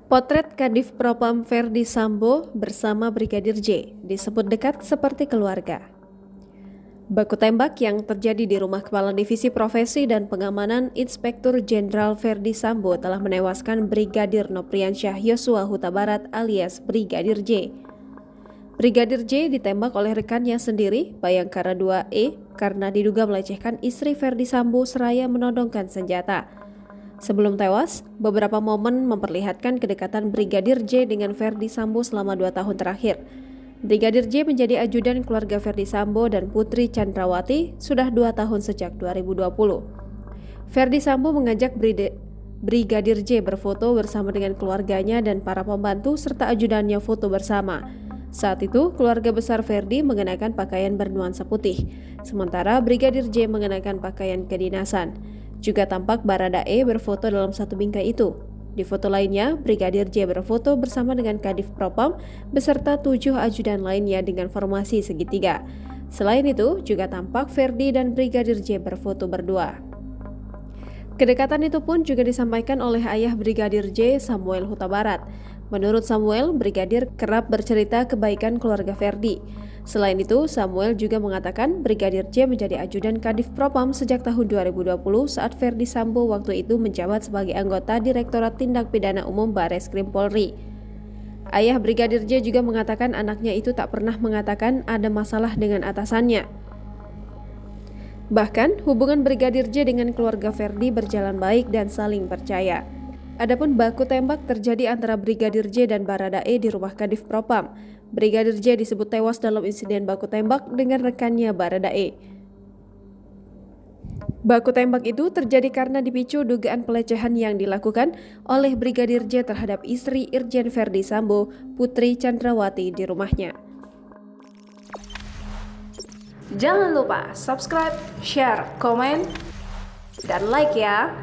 Potret Kadif Propam Ferdi Sambo bersama Brigadir J disebut dekat seperti keluarga. Baku tembak yang terjadi di rumah Kepala Divisi Profesi dan Pengamanan Inspektur Jenderal Ferdi Sambo telah menewaskan Brigadir Nopriansyah Yosua Huta Barat alias Brigadir J. Brigadir J ditembak oleh rekannya sendiri, Bayangkara 2E, karena diduga melecehkan istri Ferdi Sambo seraya menodongkan senjata. Sebelum tewas, beberapa momen memperlihatkan kedekatan Brigadir J dengan Ferdi Sambo selama 2 tahun terakhir. Brigadir J menjadi ajudan keluarga Ferdi Sambo dan Putri Chandrawati sudah 2 tahun sejak 2020. Ferdi Sambo mengajak Brigadir J berfoto bersama dengan keluarganya dan para pembantu serta ajudannya foto bersama. Saat itu, keluarga besar Ferdi mengenakan pakaian bernuansa putih, sementara Brigadir J mengenakan pakaian kedinasan. Juga tampak Baradae berfoto dalam satu bingkai itu. Di foto lainnya, Brigadir J berfoto bersama dengan Kadif Propam beserta 7 ajudan lainnya dengan formasi segitiga. Selain itu, juga tampak Ferdi dan Brigadir J berfoto berdua. Kedekatan itu pun juga disampaikan oleh ayah Brigadir J, Samuel Huta Barat. Menurut Samuel, Brigadir kerap bercerita kebaikan keluarga Ferdi. Selain itu, Samuel juga mengatakan Brigadir J menjadi ajudan Kadif Propam sejak tahun 2020 saat Ferdi Sambo waktu itu menjabat sebagai anggota Direktorat Tindak Pidana Umum Bareskrim Polri. Ayah Brigadir J juga mengatakan anaknya itu tak pernah mengatakan ada masalah dengan atasannya. Bahkan, hubungan Brigadir J dengan keluarga Ferdi berjalan baik dan saling percaya. Adapun baku tembak terjadi antara Brigadir J dan Baradae di rumah Kadif Propam. Brigadir J disebut tewas dalam insiden baku tembak dengan rekannya Baradae. Baku tembak itu terjadi karena dipicu dugaan pelecehan yang dilakukan oleh Brigadir J terhadap istri Irjen Ferdi Sambo, Putri Chandrawati di rumahnya. Jangan lupa subscribe, share, komen, dan like ya!